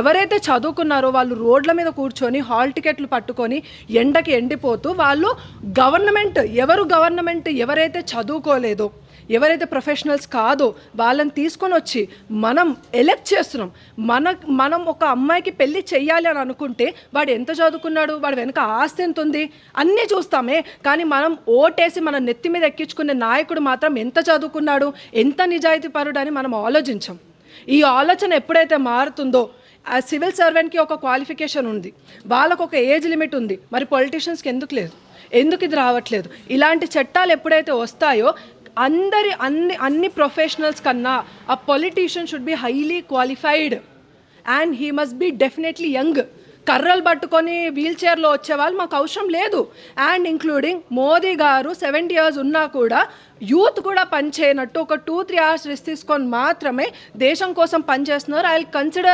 ఎవరైతే చదువుకున్నారో వాళ్ళు రోడ్ల మీద కూర్చొని హాల్ టికెట్లు పట్టుకొని ఎండకి ఎండిపోతూ వాళ్ళు గవర్నమెంట్ ఎవరైతే చదువుకోలేదో, ఎవరైతే ప్రొఫెషనల్స్ కాదో వాళ్ళని తీసుకొని వచ్చి మనం ఎలెక్ట్ చేస్తున్నాం. మనం ఒక అమ్మాయికి పెళ్ళి చెయ్యాలి అని అనుకుంటే వాడు ఎంత చదువుకున్నాడు, వాడు వెనక ఆస్తి ఎంత ఉంది అన్నీ చూస్తామే. కానీ మనం ఓటేసి మన నెత్తి మీద ఎక్కించుకునే నాయకుడు మాత్రం ఎంత చదువుకున్నాడు, ఎంత నిజాయితీపరుడు అని మనం ఆలోచించాం. ఈ ఆలోచన ఎప్పుడైతే మారుతుందో, ఆ సివిల్ సర్వెంట్కి ఒక క్వాలిఫికేషన్ ఉంది, వాళ్ళకు ఒక ఏజ్ లిమిట్ ఉంది, మరి పొలిటీషియన్స్కి ఎందుకు లేదు, ఎందుకు ఇది రావట్లేదు? ఇలాంటి చట్టాలు ఎప్పుడైతే వస్తాయో అన్ని ప్రొఫెషనల్స్ కన్నా ఆ politician should be highly qualified and he must be definitely young. కర్రలు పట్టుకొని వీల్ చైర్లో వచ్చేవాళ్ళు మాకు అవసరం లేదు. అండ్ ఇంక్లూడింగ్ మోదీ గారు 70 years ఉన్నా కూడా యూత్ కూడా పనిచేయనట్టు ఒక 2-3 hours రెస్ట్ తీసుకొని మాత్రమే దేశం కోసం పనిచేస్తున్నారు. I will consider